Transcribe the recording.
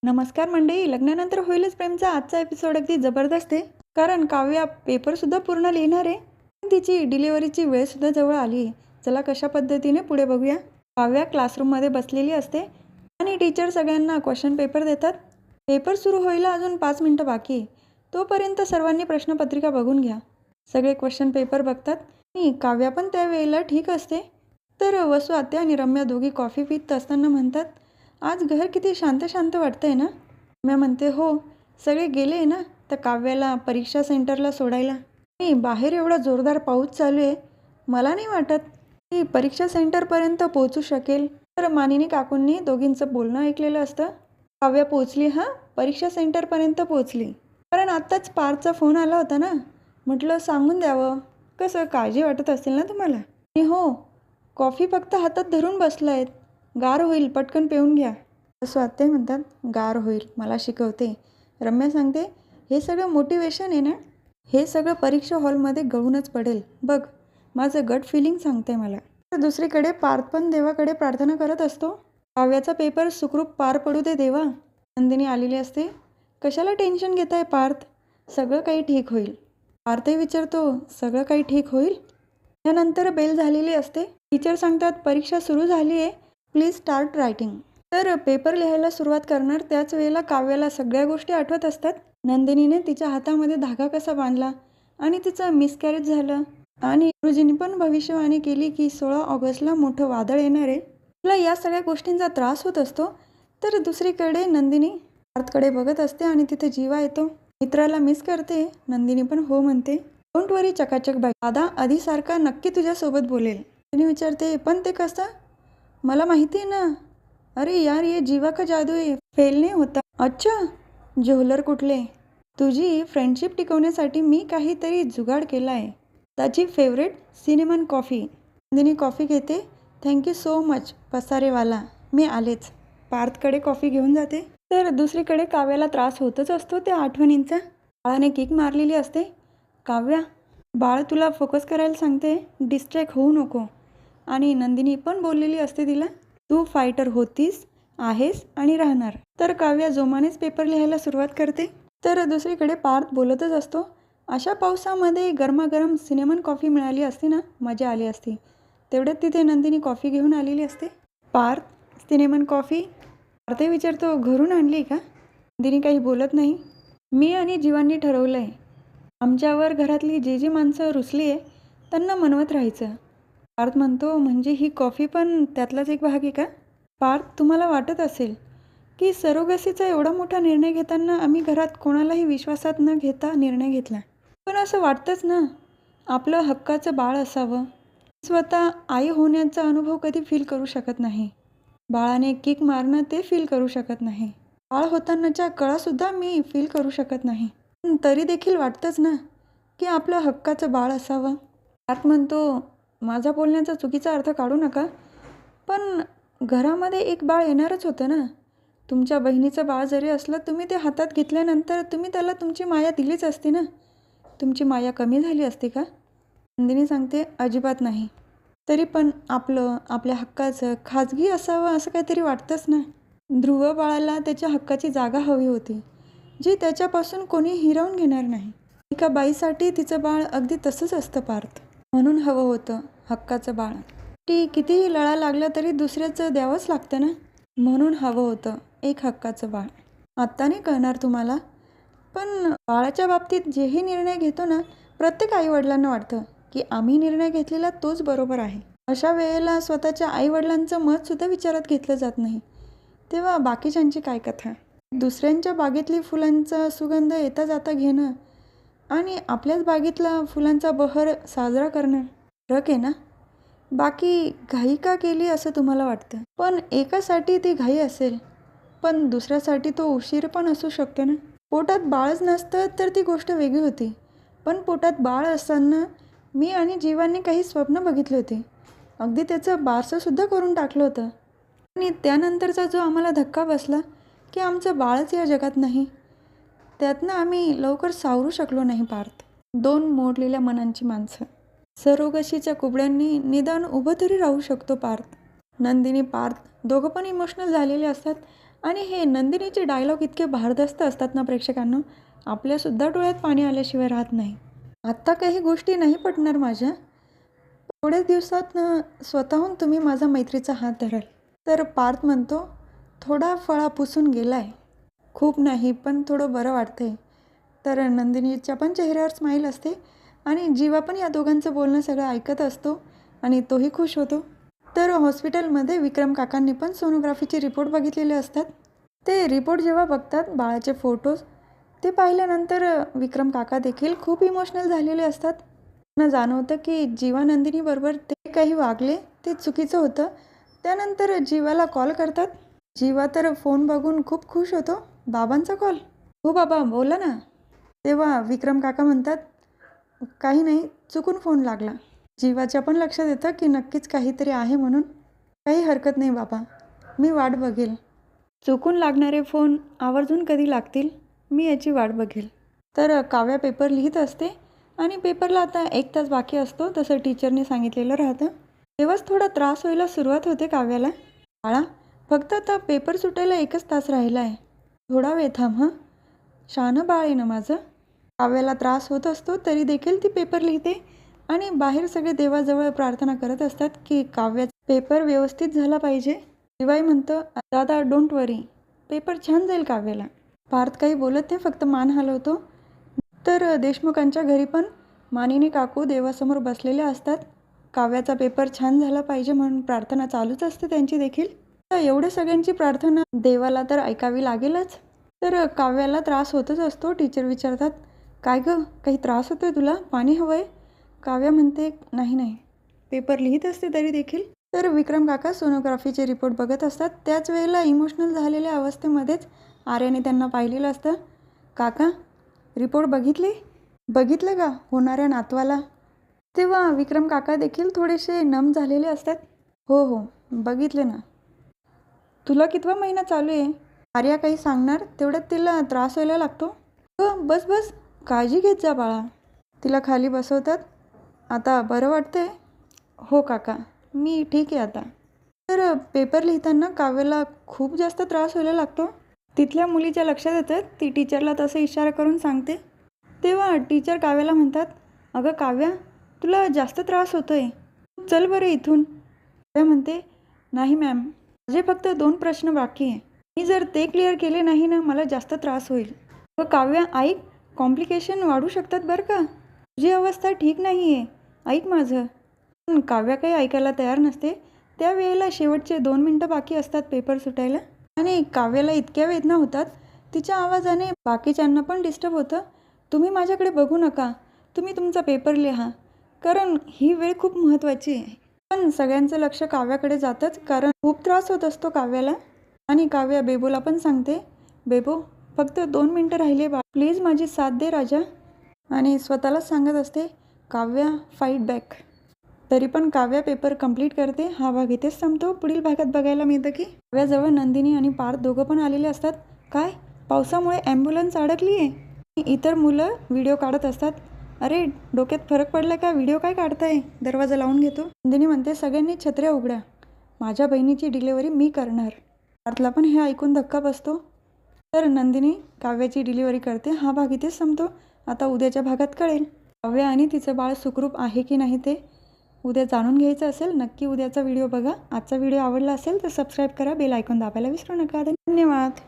नमस्कार मंडळी. लग्नानंतर होईलच प्रेमचा आजचा एपिसोड अगदी जबरदस्त आहे. कारण काव्या पेपरसुद्धा पूर्ण लिहिणार आहे. तिची डिलिव्हरीची वेळसुद्धा जवळ आली आहे. चला कशा पद्धतीने पुढे बघूया. काव्या क्लासरूममध्ये बसलेली असते आणि टीचर सगळ्यांना क्वेश्चन पेपर देतात. पेपर सुरू व्हायला अजून 5 मिनटं बाकी आहे. तोपर्यंत सर्वांनी प्रश्नपत्रिका बघून घ्या. सगळे क्वेश्चन पेपर बघतात आणि काव्या पण त्यावेळेला ठीक असते. तर वसू आत्या आणि रम्या दोघी कॉफी पीत असताना म्हणतात, आज घर किती शांत शांत वाटतंय ना. रम्या म्हणते, हो सगळे गेले ना तर काव्याला परीक्षा सेंटरला सोडायला. आणि बाहेर एवढा जोरदार पाऊस चालू आहे, मला नाही वाटत ती परीक्षा सेंटरपर्यंत पोहोचू शकेल. तर मानिनी काकूंनी दोघींचं बोलणं ऐकलेलं असतं. काव्या पोचली, परीक्षा सेंटरपर्यंत पोचली. कारण आत्ताच पार्थचा फोन आला होता ना, म्हटलं सांगून द्यावं, कसं काळजी वाटत असेल ना तुम्हाला. आणि हो, कॉफी फक्त हातात धरून बसला आहेत, गार होईल पटकन पिऊन घ्या. असं आत्या म्हणतात, गार होईल मला शिकवते. रम्या सांगते, हे सगळं मोटिवेशन आहे ना, हे सगळं परीक्षा हॉलमध्ये गळूनच पडेल बघ, माझं गट फिलिंग सांगते मला. तर दुसरीकडे पार्थ पण देवाकडे प्रार्थना करत असतो. काव्याचा पेपर सुखरूप पार पडू दे देवा. नंदिनी आलेली असते. कशाला टेन्शन घेताय पार्थ, सगळं काही ठीक होईल. पार्थही विचारतो, सगळं काही ठीक होईल. त्यानंतर बेल झालेली असते. टीचर सांगतात, परीक्षा सुरू झाली आहे, प्लीज स्टार्ट रायटिंग. तर पेपर लिहायला सुरुवात करणार त्याच वेळेला काव्याला सगळ्या गोष्टी आठवत असतात. नंदिनीने तिच्या हातामध्ये धागा कसा बांधला आणि तिचं मिसकॅरेज झालं. आणि गुरुजींनी पण भविष्यवाणी केली की 16 ऑगस्टला मोठं वादळ येणार आहे. तिला या सगळ्या गोष्टींचा त्रास होत असतो. तर दुसरीकडे नंदिनी पार्थकडे बघत असते आणि तिथे जीवा येतो. मित्राला मिस करते. नंदिनी पण हो म्हणते. डोंट वरी चकाचक बाई, दादा आधीसारखा नक्की तुझ्यासोबत बोलेल. तिने विचारते, पण ते कसं, मला माहिती आहे ना. अरे यार, ये जीवा का जादू आहे, फेल नाही होता. अच्छा, ज्वेलर कुठले. तुझी फ्रेंडशिप टिकवण्यासाठी मी काहीतरी जुगाड केला आहे. त्याची favourite cinnamon coffee. Nandini coffee घेते. थँक्यू सो मच पसारेवाला, मी आलेच. पार्थकडे कॉफी घेऊन जाते. तर दुसरीकडे काव्याला त्रास होतच असतो त्या आठवणींचा. बाळाने किक मारलेली असते. काव्या, बाळ तुला फोकस करायला सांगते, डिस्ट्रॅक्ट होऊ नको. आणि नंदिनी पण बोललेली असते तिला, तू फायटर होतीस, आहेस आणि राहणार. तर काव्या जोमानेच पेपर लिहायला सुरुवात करते. तर दुसरीकडे पार्थ बोलतच असतो, अशा पावसामध्ये गरमागरम सिनेमन कॉफी मिळाली असती ना, मजा आली असती. तेवढ्यात तिथे नंदिनी कॉफी घेऊन आलेली असते. Parth, cinnamon coffee. पार्थही विचारतो, घरून आणली का. नंदिनी काही बोलत नाही. मी आणि जीवांनी ठरवलं आहे, आमच्यावर घरातली जी माणसं रुसली आहे त्यांना मनवत राहायचं. पार्थ म्हणतो, म्हणजे ही कॉफी पण त्यातलाच एक भाग आहे का. पार्थ, तुम्हाला वाटत असेल की सरोगसीचा एवढा मोठा निर्णय घेताना आम्ही घरात कोणालाही विश्वासात न घेता निर्णय घेतला. पण असं वाटतंच ना, आपलं हक्काचं बाळ असावं. स्वतः आई होण्याचा अनुभव कधी फील करू शकत नाही. बाळाने किक मारणं ते फील करू शकत नाही. बाळ होतानाच्या कळासुद्धा मी फील करू शकत नाही. पण तरी देखील वाटतंच ना की आपलं हक्काचं बाळ असावं. पार्थ म्हणतो, माझा बोलण्याचा चुकीचा अर्थ काढू नका, पण घरामध्ये एक बाळ येणारच होतं ना. तुमच्या बहिणीचं बाळ जरी असलं, तुम्ही ते हातात घेतल्यानंतर तुम्ही त्याला तुमची माया दिलीच असती ना. तुमची माया कमी झाली असती का. नंदिनी सांगते, अजिबात नाही. तरी पण आपल्या हक्काचं खाजगी असावं असं काहीतरी वाटतंच ना. ध्रुव बाळाला त्याच्या हक्काची जागा हवी होती, जी त्याच्यापासून कोणी हिरावून घेणार नाही. एका बाईसाठी तिचं बाळ अगदी तसंच असतं पार्थ. म्हणून हवं होतं हक्काचं बाळ. ती कितीही लळा लागला तरी दुसऱ्याचं द्यावंच लागतं ना. म्हणून हवं होतं एक हक्काचं बाळ. आत्ता नाही कळणार तुम्हाला, पण बाळाच्या बाबतीत जेही निर्णय घेतो ना, प्रत्येक आईवडिलांना वाटतं की आम्ही निर्णय घेतलेला तोच बरोबर आहे. अशा वेळेला स्वतःच्या आईवडिलांचं मतसुद्धा विचारात घेतलं जात नाही. तेव्हा बाकीच्यांची काय कथा. दुसऱ्यांच्या बागेतली फुलांचा सुगंध येता जाता घेणं आणि आपल्याच बागेतला फुलांचा बहर साजरा करणं फरक आहे ना. बाकी घाई का केली असं तुम्हाला वाटतं, पण एकासाठी ती घाई असेल, पण दुसऱ्यासाठी तो उशीर पण असू शकतो ना. पोटात बाळच नसतं तर ती गोष्ट वेगळी होती, पण पोटात बाळ असताना मी आणि जीवांनी काही स्वप्न बघितले होते. अगदी त्याचं बारसंसुद्धा करून टाकलं होतं. आणि त्यानंतरचा जो आम्हाला धक्का बसला की आमचं बाळच या जगात नाही, त्यातनं आम्ही लवकर सावरू शकलो नाही. पार्थ, 2 मोडलेल्या मनांची माणसं. सरोगशीच्या कुबड्यांनी निदान उभं तरी राहू शकतो पार्थ. नंदिनी, पार्थ दोघं पण इमोशनल झालेले असतात आणि हे नंदिनीचे डायलॉग इतके भारदस्त असतात ना प्रेक्षकांना, आपल्यासुद्धा डोळ्यात पाणी आल्याशिवाय राहत नाही. आत्ता काही गोष्टी नाही पटणार माझ्या, थोड्याच दिवसात स्वतःहून तुम्ही माझा मैत्रीचा हात धराल. तर पार्थ म्हणतो, थोडा फळा पुसून गेलाय. खूप नाही, पण थोडं बरं वाटतंय. तर नंदिनीच्या पण चेहऱ्यावर स्माईल असते आणि जीवा पण या दोघांचं बोलणं सगळं ऐकत असतो आणि तोही खुश होतो. तर हॉस्पिटलमध्ये विक्रम काकांनी पण सोनोग्राफीचे रिपोर्ट बघितलेले असतात. ते रिपोर्ट जेव्हा बघतात, बाळाचे फोटोज ते पाहिल्यानंतर विक्रम काका देखील खूप इमोशनल झालेले असतात. त्यांना जाणवतं की जीवा नंदिनीबरोबर ते काही वागले ते चुकीचं होतं. त्यानंतर जीवाला कॉल करतात. जीवा तर फोन बघून खूप खुश होतो. बाबांचा कॉल? हो बाबा, बोला ना. तेव्हा विक्रम काका म्हणतात, काही नाही, चुकून फोन लागला. जीवाच्या पण लक्षात येतं की नक्कीच काहीतरी आहे म्हणून. काही हरकत नाही बाबा, मी वाट बघेल. चुकून लागणारे फोन आवर्जून कधी लागतील, मी याची वाट बघेल. तर काव्या पेपर लिहित असते आणि पेपरला आता 1 तास बाकी असतो, तसं टीचरने सांगितलेलं राहतं. तेव्हाच थोडा त्रास व्हायला सुरुवात होते काव्याला. बाळा, फक्त आता पेपर सुटायला 1च तास राहिला आहे. थोडा वेळ थांब. शहाणं बाळ आहे ना माझं. काव्याला त्रास होत असतो तरी देखील ती पेपर लिहिते आणि बाहेर सगळे देवाजवळ प्रार्थना करत असतात की काव्याचा पेपर व्यवस्थित झाला पाहिजे. शिवाय म्हणतं, दादा डोंट वरी, पेपर छान जाईल काव्याला. पार्थ काही बोलत नाही, फक्त मान हलवतो. तर देशमुखांच्या घरी पण मानिनी काकू देवासमोर बसलेल्या असतात. काव्याचा पेपर छान झाला पाहिजे म्हणून प्रार्थना चालूच असते त्यांची देखील. तर एवढ्या सगळ्यांची प्रार्थना देवाला तर ऐकावी लागेलच. तर काव्याला त्रास होतच असतो. टीचर विचारतात, काय गं, काही त्रास होतो आहे तुला, पाणी हवं आहे? काव्या म्हणते, नाही, पेपर लिहित असते तरी देखील. तर विक्रम काका सोनोग्राफीचे रिपोर्ट बघत असतात. त्याच वेळेला इमोशनल झालेल्या अवस्थेमध्येच आर्याने त्यांना पाहिलेलं असतं. काका, रिपोर्ट बघितलं का होणाऱ्या नातवाला? तेव्हा विक्रम काका देखील थोडेसे नम झालेले असतात. हो, बघितले ना. तुला कितवा महिना चालू आहे? आर्या काही सांगणार तेवढ्यात तिला त्रास व्हायला लागतो. हो, बस, काळजी घेत जा बाळा. तिला खाली बसवतात. आता बरं वाटतंय? हो काका, मी ठीक आहे आता. तर पेपर लिहिताना काव्याला खूप जास्त त्रास व्हायला लागतो. तिथल्या मुलीच्या लक्षात येतं. ती टीचरला तसं इशारा करून सांगते. तेव्हा टीचर काव्याला म्हणतात, अगं काव्या, तुला जास्त त्रास होतोय, चल बरं इथून. काव्या म्हणते, नाही मॅम, माझे फक्त 2 प्रश्न बाकी आहे. मी जर ते क्लिअर केले नाही ना, मला जास्त त्रास होईल. काव्या ऐक, कॉम्प्लिकेशन वाढू शकतात बरं का. तुझी अवस्था ठीक नाही आहे, ऐक माझं. पण काव्या काही ऐकायला तयार नसते. त्यावेळेला शेवटचे 2 मिनटं बाकी असतात पेपर सुटायला आणि काव्याला इतक्या वेदना होतात. तिच्या आवाजाने बाकीच्यांना पण डिस्टर्ब होतं. तुम्ही माझ्याकडे बघू नका, तुम्ही तुमचा पेपर लिहा, कारण ही वेळ खूप महत्त्वाची आहे. पण सगळ्यांचं लक्ष काव्याकडे जातंच, कारण खूप त्रास होत असतो काव्याला. आणि काव्या बेबोला पण सांगते, बेबो, फक्त 2 मिनटं राहिले बा, प्लीज माझी साथ दे राजा. आणि स्वतःलाच सांगत असते, काव्या फाईट बॅक. तरी पण काव्या पेपर कंप्लीट करते. हा भाग इथेच संपतो. पुढील भागात बघायला मिळतं की काव्याजवळ नंदिनी आणि पार्थ दोघं पण आलेले असतात. काय, पावसामुळे ॲम्ब्युलन्स अडकली आहे? इतर मुलं व्हिडिओ काढत असतात. अरे, डोक्यात फरक पडला का, व्हिडिओ काय काढताय? दरवाजा लावून घेतो. नंदिनी म्हणते, सगळ्यांनी छत्र्या उघड्या, माझ्या बहिणीची डिलिव्हरी मी करणार. पार्थला पण हे ऐकून धक्का बसतो. तर नंदिनी काव्याची डिलिव्हरी करते. हा भाग इथेच संपतो. आता उद्याच्या भागात कळेल काव्या आणि तिचं बाळ सुखरूप आहे की नाही ते. उद्या जाणून घ्यायचं असेल, नक्की उद्याचा व्हिडिओ बघा. आजचा व्हिडिओ आवडला असेल तर सबस्क्राईब करा, बेल आयकॉन दाबायला विसरू नका. धन्यवाद.